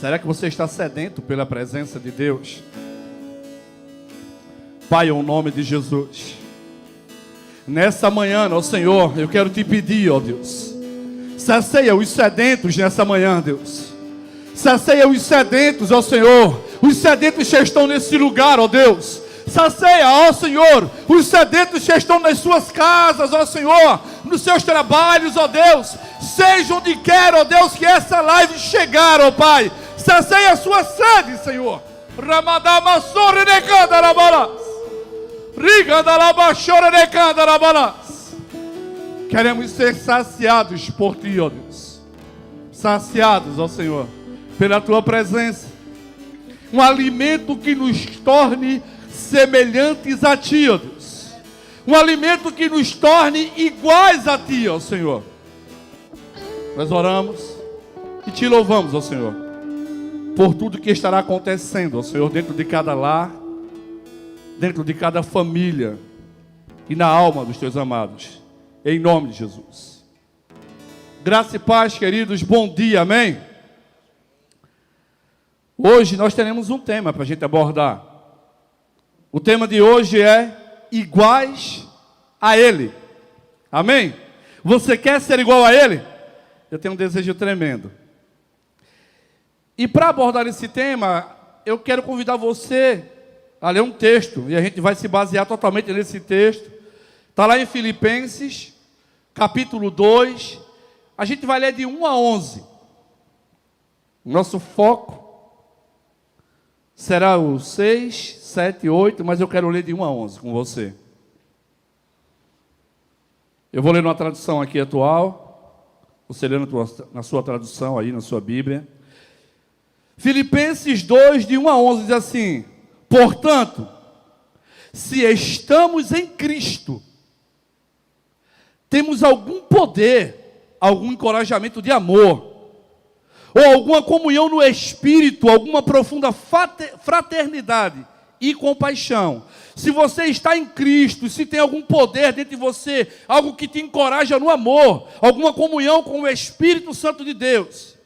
Será que você está sedento pela presença de Deus? Pai, em nome de Jesus, nessa manhã, ó Senhor, eu quero te pedir, ó Deus, sacia os sedentos nessa manhã, Deus. Sacia os sedentos, ó Senhor. Os sedentos que estão nesse lugar, ó Deus. Sacia, ó Senhor, os sedentos que estão nas suas casas, ó Senhor, nos seus trabalhos, ó Deus. Seja onde quer, ó Deus, que essa live chegar, ó Pai. Sacia a sua sede, Senhor. Ramadamassore necanda rabalas. Rigadalabachore necanda rabalas. Queremos ser saciados por Ti, ó Deus. Saciados, ó Senhor, pela Tua presença. Um alimento que nos torne semelhantes a Ti, ó Deus. Um alimento que nos torne iguais a Ti, ó Senhor. Nós oramos e Te louvamos, ó Senhor, por tudo que estará acontecendo, ó Senhor, dentro de cada lar, dentro de cada família e na alma dos Teus amados. Em nome de Jesus. Graça e paz, queridos, bom dia, amém? Hoje nós teremos um tema para a gente abordar. O tema de hoje é iguais a Ele. Amém? Você quer ser igual a Ele? Eu tenho um desejo tremendo. E para abordar esse tema, eu quero convidar você a ler um texto. E a gente vai se basear totalmente nesse texto. Está lá em Filipenses, capítulo 2. A gente vai ler de 1 a 11. Nosso foco será o 6, 7, 8, mas eu quero ler de 1 a 11 com você. Eu vou ler numa tradução aqui atual. Você lê na sua tradução aí, na sua Bíblia. Filipenses 2, de 1 a 11, diz assim: portanto, se estamos em Cristo, temos algum poder, algum encorajamento de amor, ou alguma comunhão no Espírito, alguma profunda fraternidade e compaixão. Se você está em Cristo, se tem algum poder dentro de você, algo que te encoraja no amor, alguma comunhão com o Espírito Santo de Deus,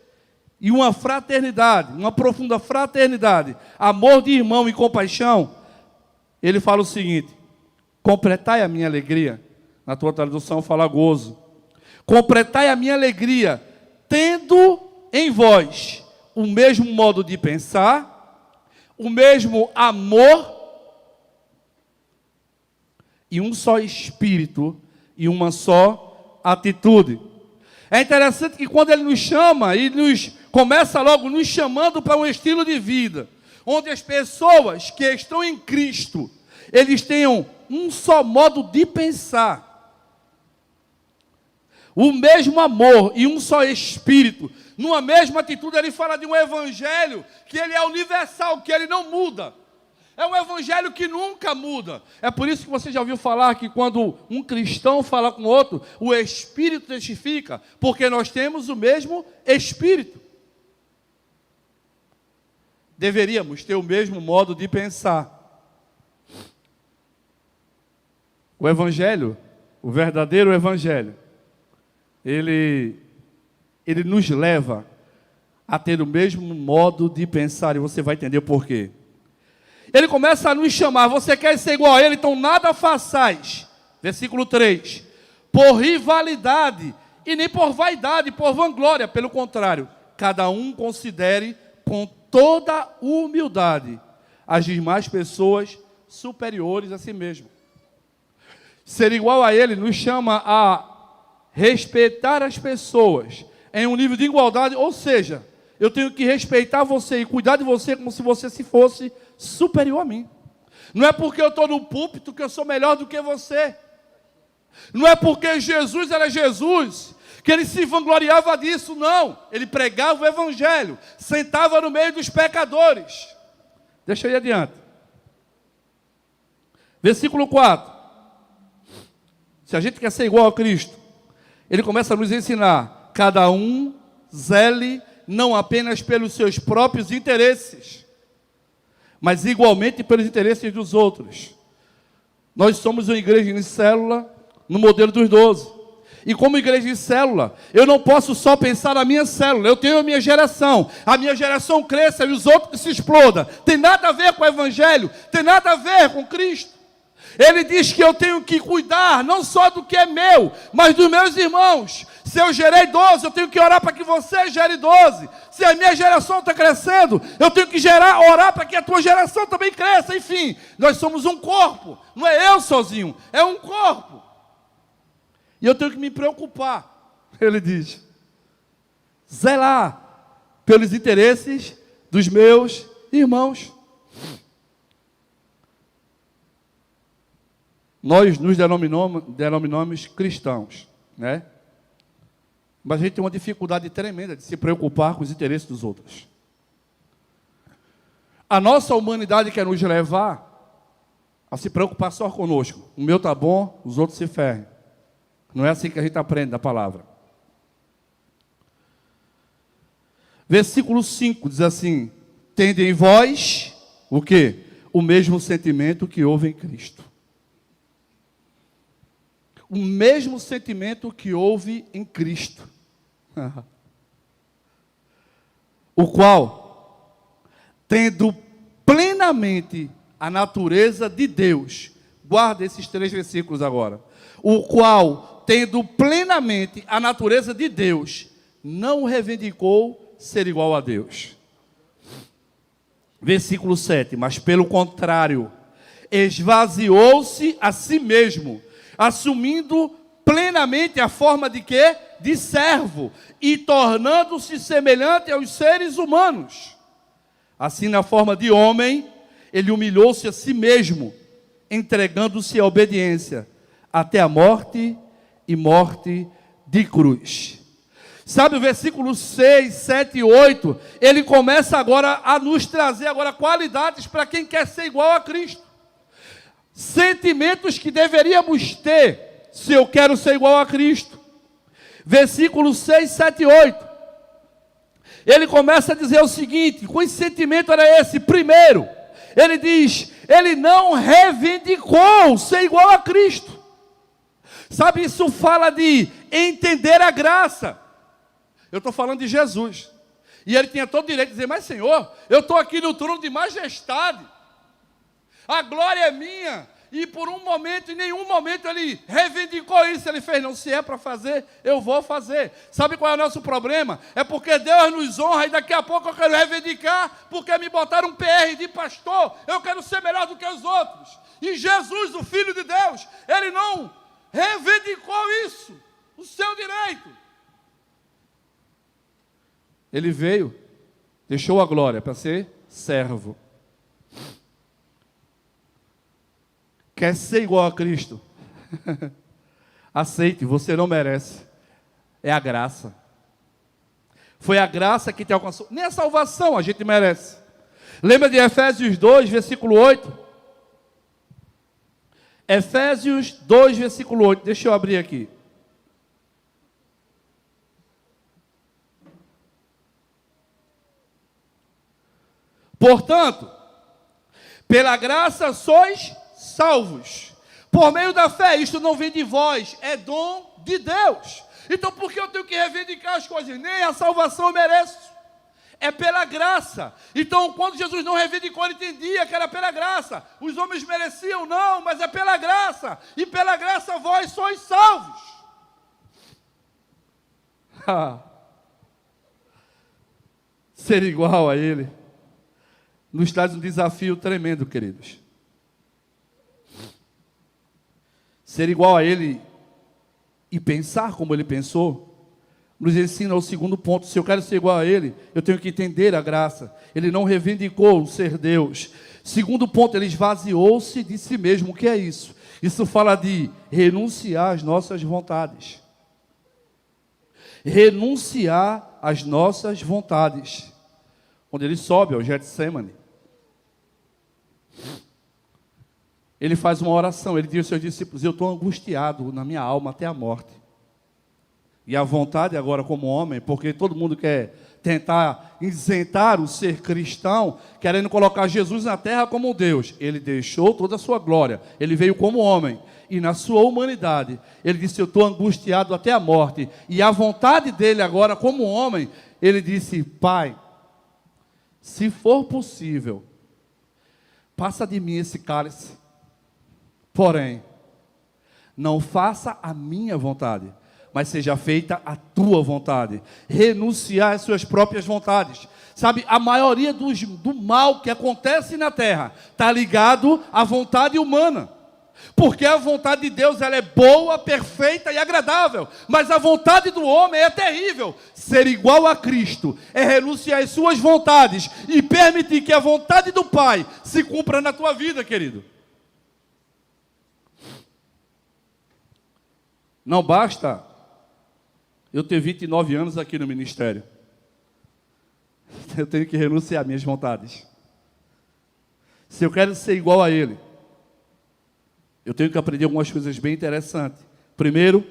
e uma fraternidade, uma profunda fraternidade, amor de irmão e compaixão, ele fala o seguinte: completai a minha alegria. Na tua tradução fala gozo. Completai a minha alegria, tendo em vós o mesmo modo de pensar, o mesmo amor, e um só espírito, e uma só atitude. É interessante que quando ele nos chama, e começa logo nos chamando para um estilo de vida, onde as pessoas que estão em Cristo, eles tenham um só modo de pensar, o mesmo amor e um só espírito, numa mesma atitude. Ele fala de um evangelho que ele é universal, que ele não muda. É um evangelho que nunca muda. É por isso que você já ouviu falar que quando um cristão fala com outro, o Espírito testifica, porque nós temos o mesmo Espírito. Deveríamos ter o mesmo modo de pensar. O evangelho, o verdadeiro evangelho, ele nos leva a ter o mesmo modo de pensar, e você vai entender por quê. Ele começa a nos chamar: você quer ser igual a Ele, então nada façais, versículo 3, por rivalidade, e nem por vaidade, por vanglória, pelo contrário, cada um considere com toda humildade as demais pessoas superiores a si mesmo. Ser igual a Ele nos chama a respeitar as pessoas em um nível de igualdade, ou seja, eu tenho que respeitar você e cuidar de você como se você se fosse superior a mim. Não é porque eu estou no púlpito que eu sou melhor do que você. Não é porque Jesus era Jesus que ele se vangloriava disso, não. Ele pregava o evangelho, sentava no meio dos pecadores. Deixa eu ir adiante. Versículo 4. Se a gente quer ser igual a Cristo, ele começa a nos ensinar: cada um zele não apenas pelos seus próprios interesses, mas igualmente pelos interesses dos outros. Nós somos uma igreja em célula no modelo dos 12. E como igreja de célula, eu não posso só pensar na minha célula, eu tenho a minha geração cresça e os outros que se explodam. Tem nada a ver com o Evangelho, tem nada a ver com Cristo. Ele diz que eu tenho que cuidar não só do que é meu, mas dos meus irmãos. Se eu gerei 12, eu tenho que orar para que você gere 12. Se a minha geração está crescendo, eu tenho que orar para que a tua geração também cresça. Enfim, nós somos um corpo, não é eu sozinho, é um corpo. E eu tenho que me preocupar, ele diz, zelar pelos interesses dos meus irmãos. Nós nos denominamos cristãos, né? Mas a gente tem uma dificuldade tremenda de se preocupar com os interesses dos outros. A nossa humanidade quer nos levar a se preocupar só conosco. O meu está bom, os outros se ferrem. Não é assim que a gente aprende da palavra. Versículo 5 diz assim: tende em vós o quê? O mesmo sentimento que houve em Cristo. O mesmo sentimento que houve em Cristo. O qual, tendo plenamente a natureza de Deus, guarda esses 3 versículos agora. O qual, tendo plenamente a natureza de Deus, não reivindicou ser igual a Deus. Versículo 7, mas pelo contrário, esvaziou-se a si mesmo, assumindo plenamente a forma de quê? De servo, e tornando-se semelhante aos seres humanos. Assim, na forma de homem, ele humilhou-se a si mesmo, entregando-se à obediência, até a morte e morte de cruz. Sabe o versículo 6, 7 e 8, ele começa agora a nos trazer agora qualidades para quem quer ser igual a Cristo. Sentimentos que deveríamos ter, se eu quero ser igual a Cristo. Versículo 6, 7 e 8. Ele começa a dizer o seguinte: que sentimento era esse? Primeiro, ele diz, ele não reivindicou ser igual a Cristo. Sabe, isso fala de entender a graça. Eu estou falando de Jesus. E ele tinha todo o direito de dizer: mas Senhor, eu estou aqui no trono de majestade. A glória é minha. E por um momento, em nenhum momento ele reivindicou isso. Ele fez: não, se é para fazer, eu vou fazer. Sabe qual é o nosso problema? É porque Deus nos honra e daqui a pouco eu quero reivindicar, porque me botaram um PR de pastor, eu quero ser melhor do que os outros. E Jesus, o Filho de Deus, ele não reivindicou isso, o seu direito. Ele veio, deixou a glória para ser servo. Quer ser igual a Cristo? Aceite, você não merece. É a graça. Foi a graça que te alcançou. Nem a salvação a gente merece. Lembra de Efésios 2, versículo 8? Efésios 2, versículo 8. Deixa eu abrir aqui. Portanto, pela graça sois salvos, por meio da fé. Isto não vem de vós, é dom de Deus. Então por que eu tenho que reivindicar as coisas? Nem a salvação eu mereço, é pela graça. Então quando Jesus não reivindicou, ele entendia que era pela graça. Os homens mereciam, não, mas é pela graça. E pela graça vós sois salvos. Ser igual a ele nos traz um desafio tremendo, queridos. Ser igual a ele e pensar como ele pensou, nos ensina o segundo ponto. Se eu quero ser igual a ele, eu tenho que entender a graça. Ele não reivindicou o ser Deus. Segundo ponto, ele esvaziou-se de si mesmo. O que é isso? Isso fala de renunciar às nossas vontades. Renunciar às nossas vontades. Quando ele sobe ao Getsemane, ele faz uma oração, ele diz aos seus discípulos: eu estou angustiado na minha alma até a morte. e a vontade agora como homem, porque todo mundo quer tentar isentar o ser cristão, querendo colocar Jesus na terra como Deus. Ele deixou toda a sua glória, ele veio como homem, e na sua humanidade, ele disse, eu estou angustiado até a morte, e a vontade dele agora como homem, ele disse, Pai, se for possível, passa de mim esse cálice, porém, não faça a minha vontade, mas seja feita a tua vontade. Renunciar às suas próprias vontades. Sabe, a maioria do mal que acontece na terra está ligado à vontade humana. Porque a vontade de Deus ela é boa, perfeita e agradável. Mas a vontade do homem é terrível. Ser igual a Cristo é renunciar às suas vontades e permitir que a vontade do Pai se cumpra na tua vida, querido. Não basta eu ter 29 anos aqui no ministério. Eu tenho que renunciar às minhas vontades. Se eu quero ser igual a Ele, eu tenho que aprender algumas coisas bem interessantes. Primeiro,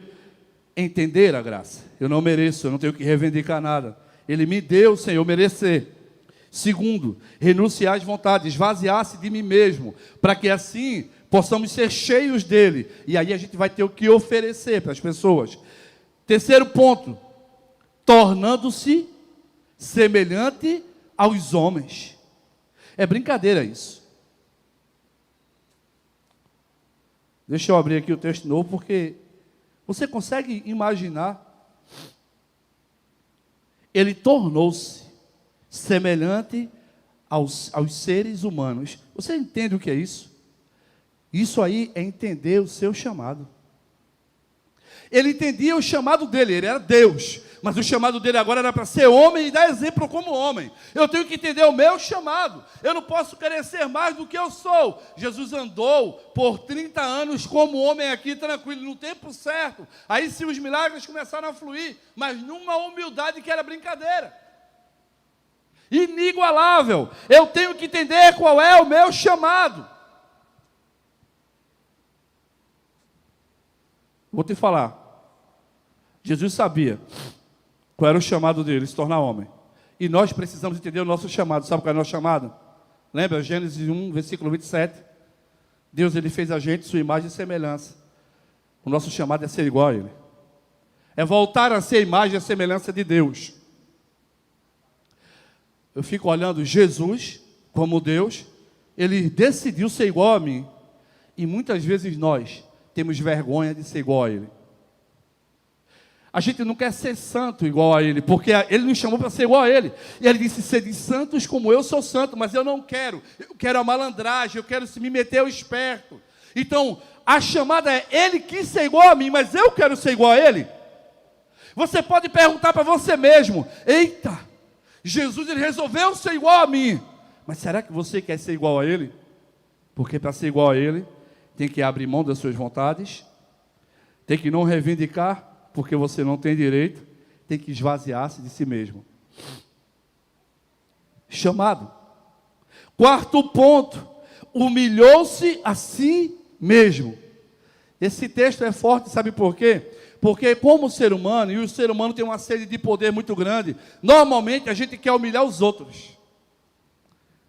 entender a graça. Eu não mereço, eu não tenho que reivindicar nada. Ele me deu sem eu merecer. Segundo, renunciar às vontades, esvaziar-se de mim mesmo, para que assim possamos ser cheios dele. E aí a gente vai ter o que oferecer para as pessoas. Terceiro ponto, tornando-se semelhante aos homens. É brincadeira isso. Deixa eu abrir aqui o texto novo, porque você consegue imaginar? Ele tornou-se semelhante aos seres humanos. Você entende o que é isso? Isso aí é entender o seu chamado. Ele entendia o chamado dele, ele era Deus, mas o chamado dele agora era para ser homem e dar exemplo como homem. Eu tenho que entender o meu chamado, eu não posso querer ser mais do que eu sou. Jesus andou por 30 anos como homem aqui, tranquilo, no tempo certo. Aí sim os milagres começaram a fluir, mas numa humildade que era brincadeira. Inigualável. Eu tenho que entender qual é o meu chamado. Vou te falar. Jesus sabia qual era o chamado dele, se tornar homem. E nós precisamos entender o nosso chamado. Sabe qual é o nosso chamado? Lembra? Gênesis 1, versículo 27. Deus, ele fez a gente sua imagem e semelhança. O nosso chamado é ser igual a ele. É voltar a ser a imagem e a semelhança de Deus. Eu fico olhando Jesus como Deus. Ele decidiu ser igual a mim. E muitas vezes nós temos vergonha de ser igual a ele. A gente não quer ser santo igual a ele, porque ele nos chamou para ser igual a ele. E ele disse, sede santos como eu sou santo, mas eu não quero. Eu quero a malandragem, eu quero me meter ao esperto. Então, a chamada é, ele quis ser igual a mim, mas eu quero ser igual a ele. Você pode perguntar para você mesmo, eita, Jesus ele resolveu ser igual a mim, mas será que você quer ser igual a ele? Porque para ser igual a ele, tem que abrir mão das suas vontades, tem que não reivindicar, porque você não tem direito, tem que esvaziar-se de si mesmo. Chamado. Quarto ponto, humilhou-se a si mesmo. Esse texto é forte, sabe por quê? Porque como ser humano, e o ser humano tem uma sede de poder muito grande, normalmente a gente quer humilhar os outros,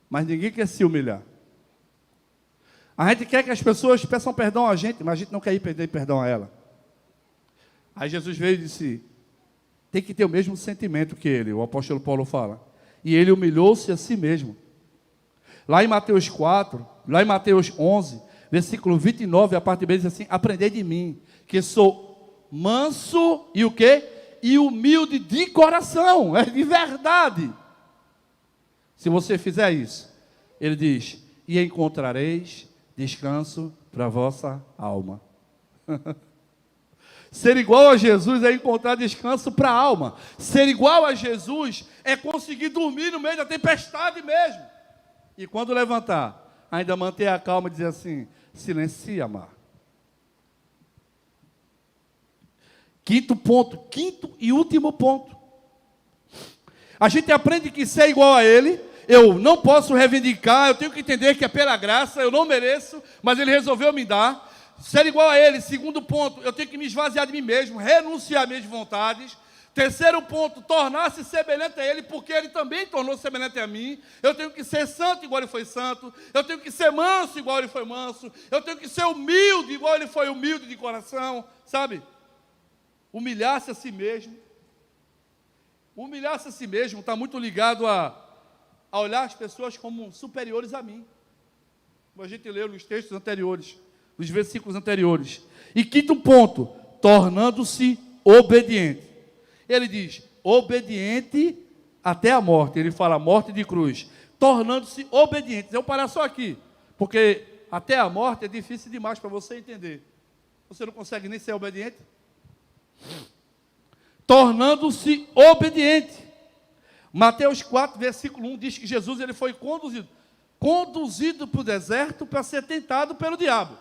mas ninguém quer se humilhar. A gente quer que as pessoas peçam perdão a gente, mas a gente não quer ir pedir perdão a ela. Aí Jesus veio e disse, tem que ter o mesmo sentimento que ele, o apóstolo Paulo fala. E ele humilhou-se a si mesmo. Lá em Mateus 4, lá em Mateus 11, versículo 29, a parte B diz assim, aprendei de mim, que sou manso e o quê? E humilde de coração, é de verdade. Se você fizer isso, ele diz, e encontrareis descanso para a vossa alma. Ser igual a Jesus é encontrar descanso para a alma. Ser igual a Jesus é conseguir dormir no meio da tempestade mesmo. E quando levantar, ainda manter a calma e dizer assim, silencia, mar. Quinto ponto, quinto e último ponto. A gente aprende que ser igual a Ele, eu não posso reivindicar, eu tenho que entender que é pela graça, eu não mereço, mas Ele resolveu me dar. ser igual a Ele. Segundo ponto, eu tenho que me esvaziar de mim mesmo, renunciar às minhas vontades. Terceiro ponto, tornar-se semelhante a Ele, porque Ele também tornou semelhante a mim. Eu tenho que ser santo igual Ele foi santo. Eu tenho que ser manso igual Ele foi manso. Eu tenho que ser humilde igual Ele foi humilde de coração. Sabe? Humilhar-se a si mesmo. Humilhar-se a si mesmo está muito ligado a olhar as pessoas como superiores a mim. Como a gente leu nos textos anteriores, nos versículos anteriores. E quinto ponto, tornando-se obediente. Ele diz, obediente até a morte. Ele fala morte de cruz. Tornando-se obediente. Eu vou parar só aqui, porque até a morte é difícil demais para você entender. Você não consegue nem ser obediente? Tornando-se obediente. Mateus 4, versículo 1, diz que Jesus ele foi conduzido para o deserto para ser tentado pelo diabo.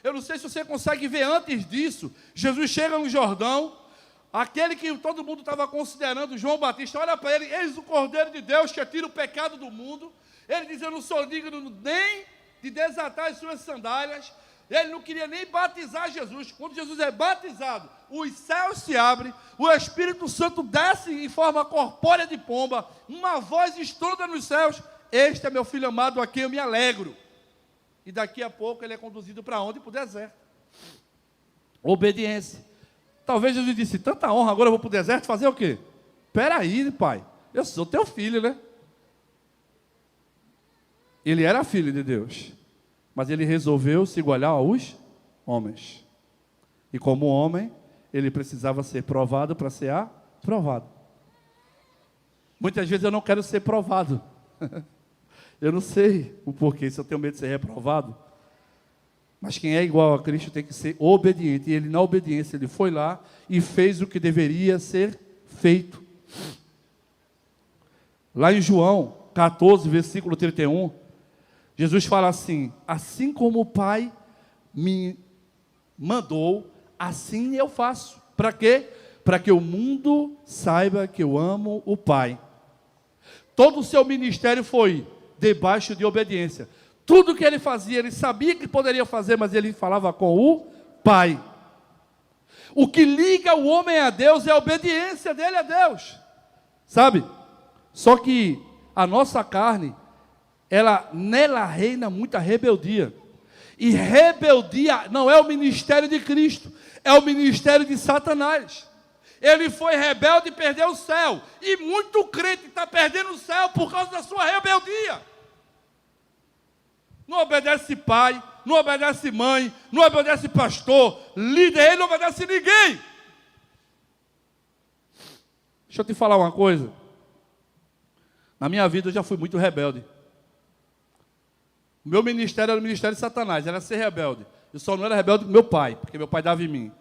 Eu não sei se você consegue ver antes disso. Jesus chega no Jordão, aquele que todo mundo estava considerando, João Batista, olha para ele, eis o Cordeiro de Deus que tira o pecado do mundo. Ele diz, eu não sou digno nem de desatar as suas sandálias. Ele não queria nem batizar Jesus. Quando Jesus é batizado, os céus se abrem, o Espírito Santo desce em forma corpórea de pomba, uma voz estronda nos céus, este é meu filho amado, a quem eu me alegro. E daqui a pouco ele é conduzido para onde? Para o deserto. Obediência. Talvez Jesus disse, tanta honra, agora eu vou para o deserto fazer o quê? Espera aí, pai, eu sou teu filho, né? Ele era filho de Deus, mas ele resolveu se igualar aos homens. E como homem, ele precisava ser provado para ser aprovado. Muitas vezes eu não quero ser provado. Eu não sei o porquê, se eu tenho medo de ser reprovado. Mas quem é igual a Cristo tem que ser obediente. E ele, na obediência, ele foi lá e fez o que deveria ser feito. Lá em João 14, versículo 31, Jesus fala assim, assim como o Pai me mandou, assim eu faço. Para quê? Para que o mundo saiba que eu amo o Pai. Todo o seu ministério foi debaixo de obediência. Tudo que ele fazia, ele sabia que poderia fazer, mas ele falava com o Pai. O que liga o homem a Deus é a obediência dele a Deus. Sabe? Só que a nossa carne, nela reina muita rebeldia. E rebeldia não é o ministério de Cristo, é o ministério de Satanás. Ele foi rebelde e perdeu o céu. E muito crente está perdendo o céu por causa da sua rebeldia. Não obedece pai, não obedece mãe, não obedece pastor, líder, ele não obedece ninguém. Deixa eu te falar uma coisa. Na minha vida eu já fui muito rebelde. O meu ministério era o ministério de Satanás, era ser rebelde. Eu só não era rebelde com meu pai, porque meu pai dava em mim.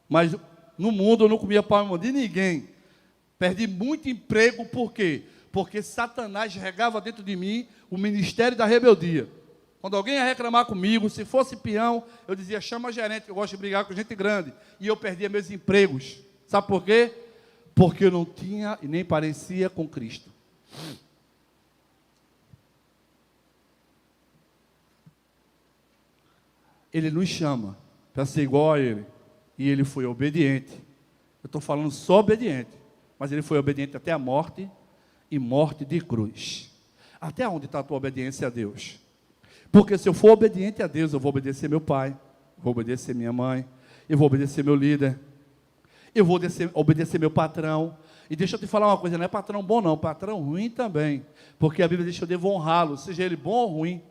Mas no mundo eu não comia pau de ninguém. Perdi muito emprego, por quê? Porque Satanás regava dentro de mim o ministério da rebeldia. Quando alguém ia reclamar comigo, se fosse peão, eu dizia, chama gerente, que eu gosto de brigar com gente grande. E eu perdia meus empregos. Sabe por quê? Porque eu não tinha e nem parecia com Cristo. Ele nos chama para ser igual a Ele. E Ele foi obediente. Eu estou falando só obediente. Mas Ele foi obediente até a morte e morte de cruz. Até onde está a tua obediência a Deus? Porque se eu for obediente a Deus, eu vou obedecer meu pai, vou obedecer minha mãe, eu vou obedecer meu líder, eu vou obedecer meu patrão. E deixa eu te falar uma coisa, não é patrão bom não, patrão ruim também. Porque a Bíblia diz que eu devo honrá-lo, seja ele bom ou ruim.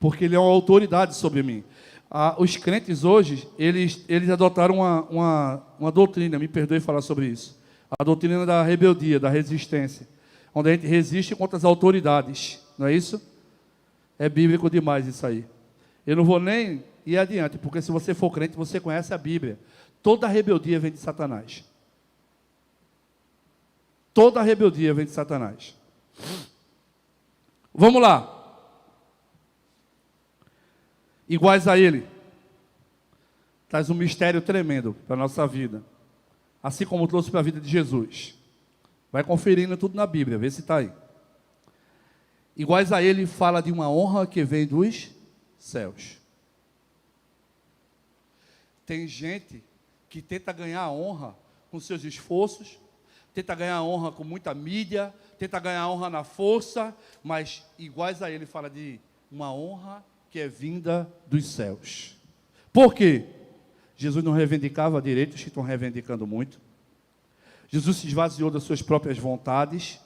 Porque ele é uma autoridade sobre mim. Os crentes hoje, eles adotaram uma doutrina, me perdoe falar sobre isso. A doutrina da rebeldia, da resistência. Onde a gente resiste contra as autoridades. Não é isso? É bíblico demais isso aí. Eu não vou nem ir adiante, porque se você for crente, você conhece a Bíblia. Toda rebeldia vem de Satanás. Toda rebeldia vem de Satanás. Vamos lá. Iguais a Ele. Traz um mistério tremendo para a nossa vida. Assim como trouxe para a vida de Jesus. Vai conferindo tudo na Bíblia, vê se está aí. Iguais a Ele, fala de uma honra que vem dos céus. Tem gente que tenta ganhar honra com seus esforços, tenta ganhar honra com muita mídia, tenta ganhar honra na força, mas iguais a ele fala de uma honra que é vinda dos céus. Por quê? Jesus não reivindicava direitos que estão reivindicando muito. Jesus se esvaziou das suas próprias vontades.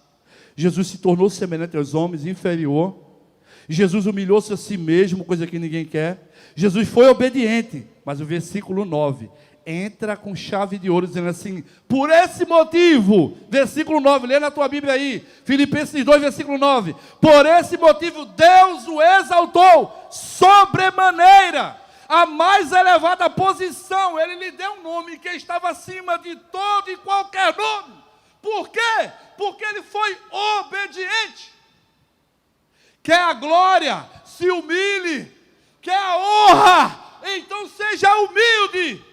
Jesus se tornou semelhante aos homens, inferior. Jesus humilhou-se a si mesmo, coisa que ninguém quer. Jesus foi obediente. Mas o versículo 9 entra com chave de ouro, dizendo assim: por esse motivo, versículo 9, lê na tua Bíblia aí, Filipenses 2, versículo 9, por esse motivo Deus o exaltou sobremaneira, a mais elevada posição, ele lhe deu um nome que estava acima de todo e qualquer nome. Por quê? Porque ele foi obediente. Quer a glória? Se humilhe. Quer a honra? Então seja humilde.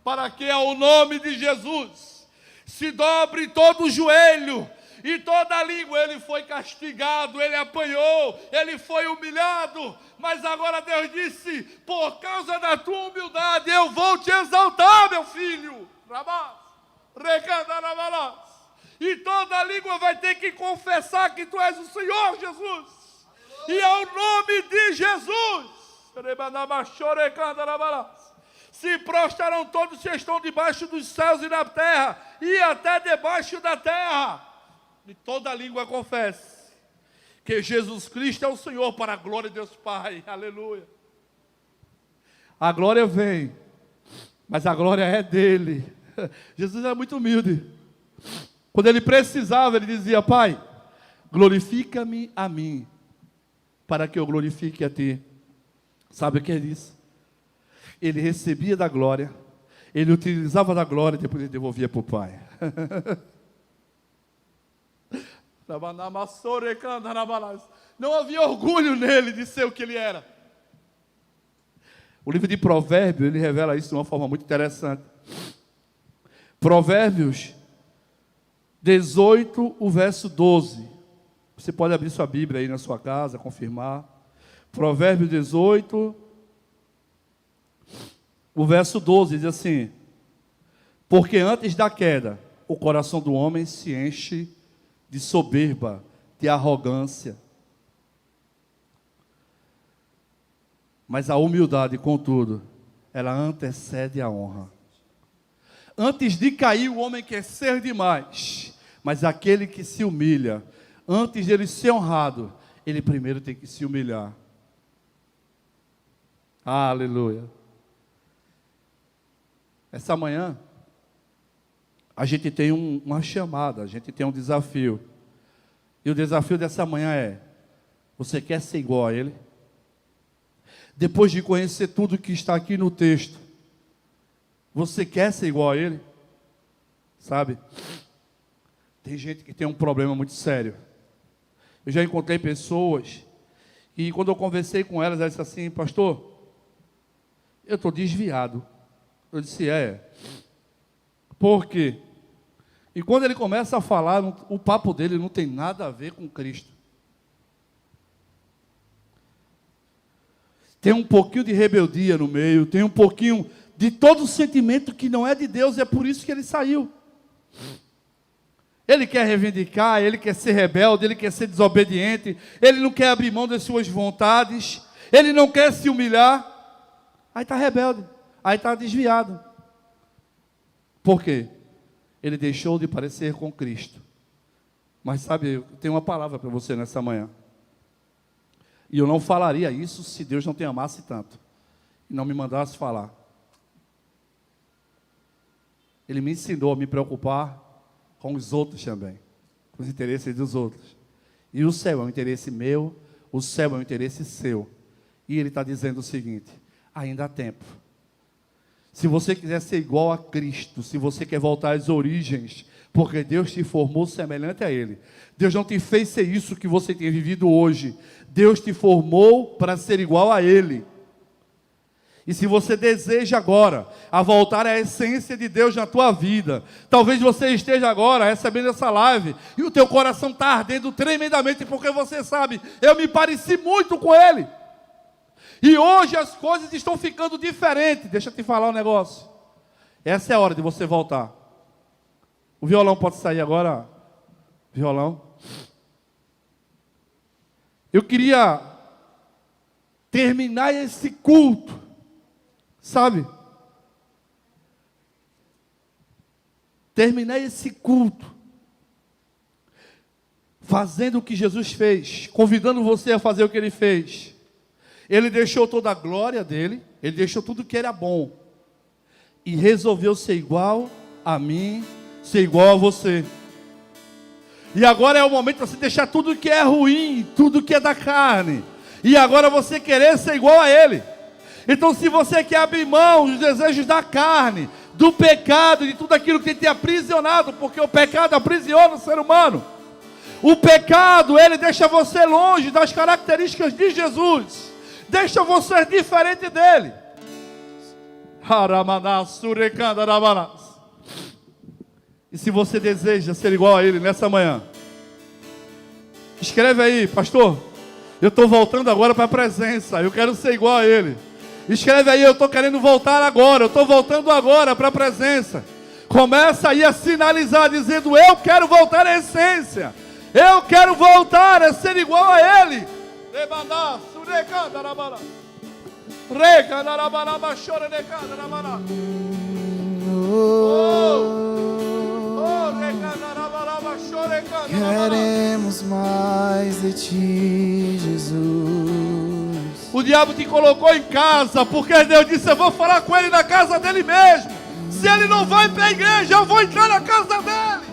Para que ao nome de Jesus se dobre todo o joelho e toda a língua. Ele foi castigado, ele apanhou, ele foi humilhado, mas agora Deus disse: por causa da tua humildade eu vou te exaltar, meu filho. E toda a língua vai ter que confessar que tu és o Senhor Jesus. E ao nome de Jesus se prostrarão todos que estão debaixo dos céus e na terra, e até debaixo da terra. E toda a língua confesse que Jesus Cristo é o Senhor, para a glória de Deus Pai. Aleluia. A glória vem, mas a glória é dele. Jesus é muito humilde. Quando ele precisava, ele dizia: Pai, glorifica-me a mim, para que eu glorifique a ti. Sabe o que é isso? Ele recebia da glória, ele utilizava da glória e depois ele devolvia para o Pai. Não havia orgulho nele de ser o que ele era. O livro de Provérbios, ele revela isso de uma forma muito interessante. Provérbios 18, o verso 12. Você pode abrir sua Bíblia aí na sua casa, confirmar. Provérbios 18, o verso 12 diz assim: porque antes da queda, o coração do homem se enche de soberba, de arrogância. Mas a humildade, contudo, ela antecede a honra. Antes de cair, o homem quer ser demais, mas aquele que se humilha, antes de ele ser honrado, ele primeiro tem que se humilhar. Aleluia. Essa manhã, a gente tem uma chamada, a gente tem um desafio. E o desafio dessa manhã é: você quer ser igual a ele? Depois de conhecer tudo que está aqui no texto, você quer ser igual a ele? Sabe? Tem gente que tem um problema muito sério. Eu já encontrei pessoas, e quando eu conversei com elas, elas disseram assim: pastor, eu estou desviado. Eu disse: por quê? E quando ele começa a falar, o papo dele não tem nada a ver com Cristo. Tem um pouquinho de rebeldia no meio, tem um pouquinho de todo o sentimento que não é de Deus, e é por isso que ele saiu. Ele quer reivindicar, ele quer ser rebelde, ele quer ser desobediente, ele não quer abrir mão das suas vontades, ele não quer se humilhar. Aí está rebelde, aí está desviado. Por quê? Ele deixou de parecer com Cristo. Mas sabe, eu tenho uma palavra para você nessa manhã. E eu não falaria isso se Deus não te amasse tanto e não me mandasse falar. Ele me ensinou a me preocupar com os outros também, com os interesses dos outros. E o céu é um interesse meu, o céu é um interesse seu. E ele está dizendo o seguinte: ainda há tempo. Se você quiser ser igual a Cristo, se você quer voltar às origens, porque Deus te formou semelhante a Ele. Deus não te fez ser isso que você tem vivido hoje. Deus te formou para ser igual a Ele. E se você deseja agora a voltar à essência de Deus na tua vida, talvez você esteja agora recebendo essa live e o teu coração está ardendo tremendamente porque você sabe, eu me pareci muito com Ele. E hoje as coisas estão ficando diferentes. Deixa eu te falar um negócio. Essa é a hora de você voltar. O violão pode sair agora? Violão. Eu queria terminar esse culto, sabe? Terminar esse culto fazendo o que Jesus fez, convidando você a fazer o que Ele fez. Ele deixou toda a glória dele, Ele deixou tudo que era bom e resolveu ser igual a mim, ser igual a você. E agora é o momento de você deixar tudo que é ruim, tudo que é da carne, e agora você querer ser igual a Ele. Então, se você quer abrir mão dos desejos da carne, do pecado, de tudo aquilo que tem te aprisionado, porque o pecado aprisiona o ser humano. O pecado, ele deixa você longe das características de Jesus, deixa você diferente dele. E se você deseja ser igual a Ele nessa manhã, escreve aí, pastor, eu estou voltando agora para a presença, eu quero ser igual a Ele. Escreve aí, eu estou querendo voltar agora, eu estou voltando agora para a presença. Começa aí a sinalizar, dizendo, eu quero voltar à essência, eu quero voltar a ser igual a Ele. Queremos mais de Ti, Jesus. O diabo te colocou em casa, porque Deus disse, eu vou falar com ele na casa dele mesmo. Se ele não vai para a igreja, eu vou entrar na casa dele.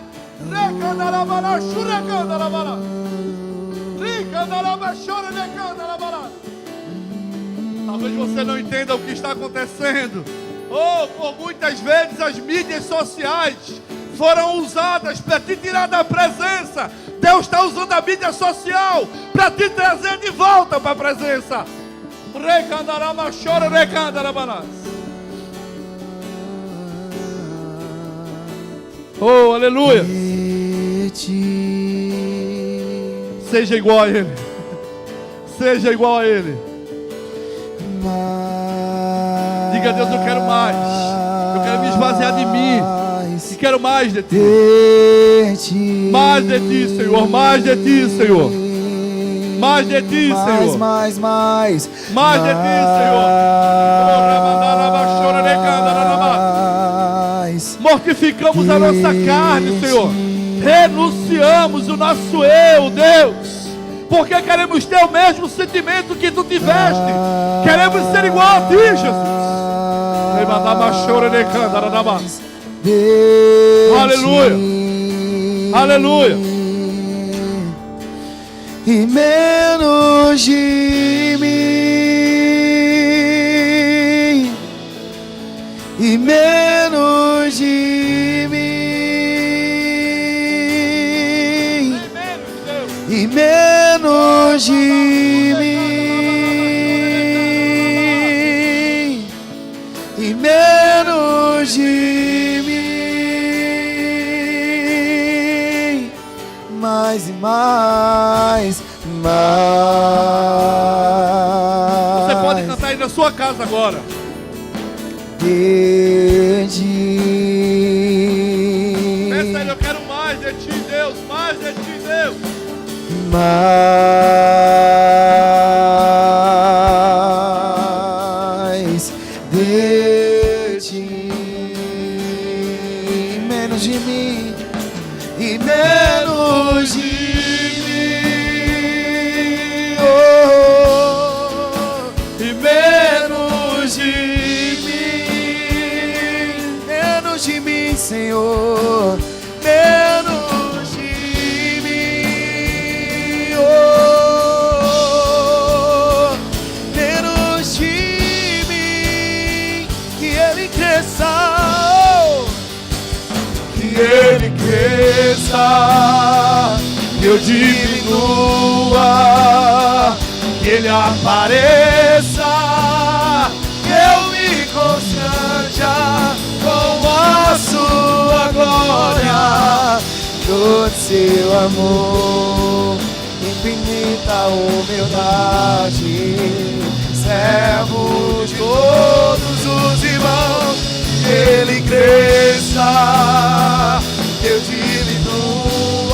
Talvez você não entenda o que está acontecendo. Por muitas vezes as mídias sociais foram usadas para te tirar da presença. Deus está usando a mídia social para te trazer de volta para a presença. Oh, aleluia. Seja igual a Ele. Seja igual a Ele. Diga a Deus, eu quero mais. Eu quero me esvaziar de mim. E quero mais de Ti. Mais de Ti, Senhor. Mais de Ti, Senhor. Mais de Ti, Senhor. Mais de Ti, Senhor. Mortificamos a nossa carne, Senhor. Renunciamos o nosso eu, Deus. Porque queremos ter o mesmo sentimento que Tu tiveste. Queremos ser igual a Ti, Jesus. Aleluia. Aleluia. E menos de mim, e menos de mim, e menos de mim, e menos de mim, mais e mais. Você pode cantar aí na sua casa agora. Peça ele, eu quero mais de Ti, Deus. Mais de Ti, Deus. Mais de Ti, menos de mim e menos de Senhor, menos de mim, menos de mim, que Ele cresça, que eu diminua, que Ele apareça, que eu todo seu amor, infinita humildade, servo de todos os irmãos, que ele cresça, que eu diminua,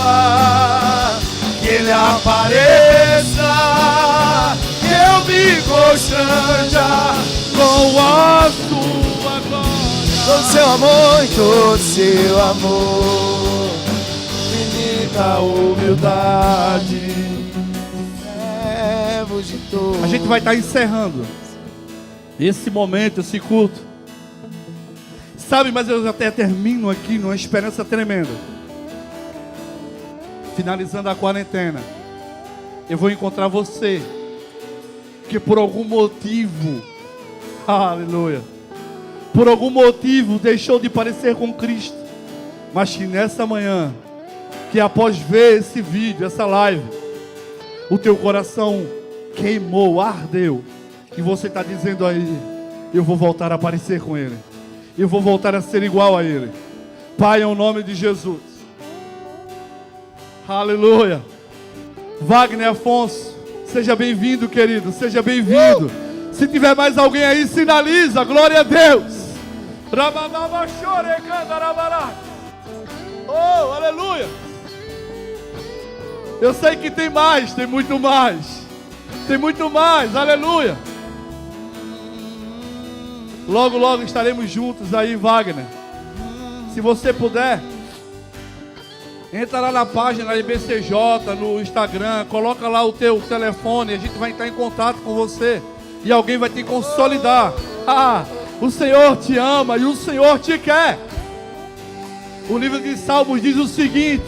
que ele apareça, que eu me constranja com a sua glória. Todo seu amor e todo seu amor, infinita humildade, servo de todos. A gente vai estar encerrando esse momento, esse culto. Sabe, mas eu até termino aqui numa esperança tremenda. Finalizando a quarentena, eu vou encontrar você que por algum motivo, aleluia, por algum motivo deixou de parecer com Cristo, mas que nessa manhã, que após ver esse vídeo, essa live, o teu coração queimou, ardeu, e você está dizendo aí: eu vou voltar a parecer com Ele, eu vou voltar a ser igual a Ele. Pai, em nome de Jesus, aleluia. Wagner Afonso, seja bem-vindo, querido, seja bem-vindo. Se tiver mais alguém aí, sinaliza, glória a Deus. Oh, aleluia. Eu sei que tem mais, tem muito mais. Tem muito mais, aleluia. Logo, logo estaremos juntos aí, Wagner. Se você puder, entra lá na página da IBCJ, no Instagram, coloca lá o teu telefone, a gente vai entrar em contato com você e alguém vai te consolidar. O Senhor te ama e o Senhor te quer. O livro de Salmos diz o seguinte: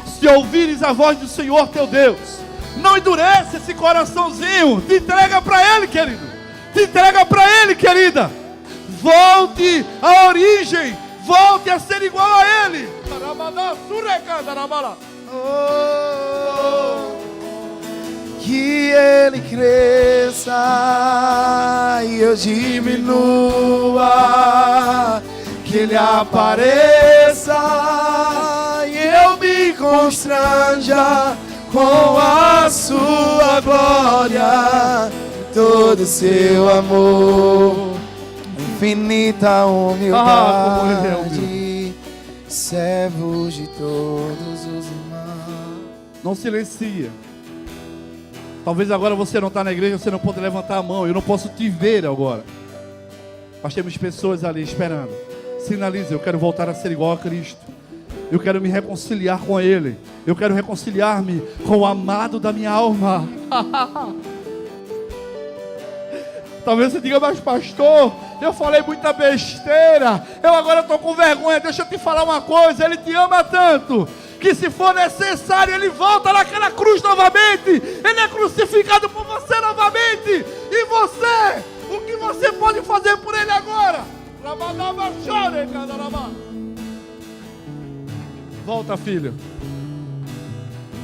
se ouvires a voz do Senhor teu Deus, não endurece esse coraçãozinho, te entrega para Ele, querido, te entrega para Ele, querida. Volte à origem, volte a ser igual a Ele. Que Ele cresça e eu diminua, que Ele apareça e eu me constranja com a sua glória, todo seu amor, infinita humildade, servos de todos os irmãos. Não silencia. Talvez agora você não está na igreja, você não pode levantar a mão, eu não posso te ver agora, mas temos pessoas ali esperando. Sinalize: eu quero voltar a ser igual a Cristo, eu quero me reconciliar com Ele, eu quero reconciliar-me com o amado da minha alma. Talvez você diga: mas pastor, eu falei muita besteira, eu agora estou com vergonha. Deixa eu te falar uma coisa: Ele te ama tanto, que se for necessário, Ele volta naquela cruz novamente, Ele é crucificado por você novamente. E você, o que você pode fazer por Ele agora? Volta, filho.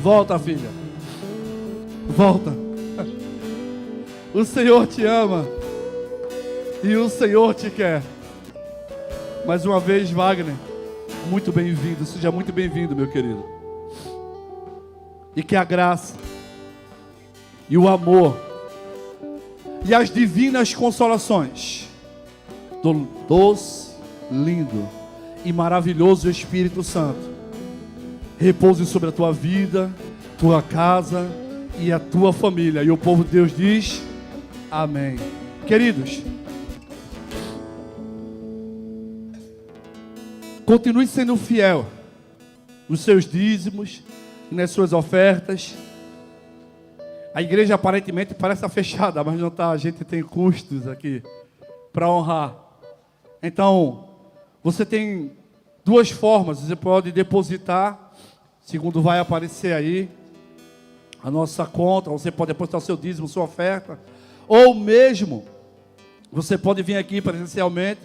Volta, filha. Volta. O Senhor te ama e o Senhor te quer. Mais uma vez, Wagner, muito bem-vindo. Seja muito bem-vindo, meu querido. E que a graça e o amor e as divinas consolações do doce, lindo e maravilhoso Espírito Santo repouse sobre a tua vida, tua casa e a tua família. E o povo de Deus diz: amém. Queridos, continue sendo fiel nos seus dízimos e nas suas ofertas. A igreja aparentemente parece estar fechada, mas não está. A gente tem custos aqui para honrar. Então, você tem duas formas. Você pode depositar, segundo vai aparecer aí, a nossa conta. Você pode depositar o seu dízimo, sua oferta. Ou mesmo, você pode vir aqui presencialmente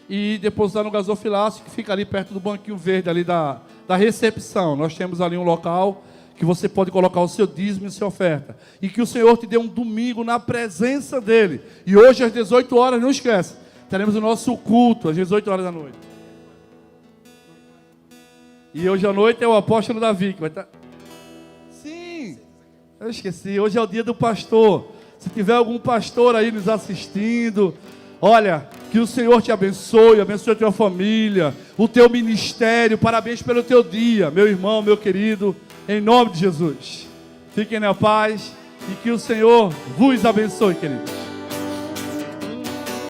e depositar no gasofilácio, que fica ali perto do banquinho verde, ali da recepção. Nós temos ali um local que você pode colocar o seu dízimo e a sua oferta. E que o Senhor te dê um domingo na presença dEle. E hoje às 18 horas, não esquece, teremos o nosso culto às 18 horas da noite. E hoje à noite é o apóstolo Davi que vai estar... Sim, eu esqueci, hoje é o dia do pastor. Se tiver algum pastor aí nos assistindo, olha, que o Senhor te abençoe, abençoe a tua família, o teu ministério, parabéns pelo teu dia, meu irmão, meu querido, em nome de Jesus. Fiquem na paz e que o Senhor vos abençoe, queridos.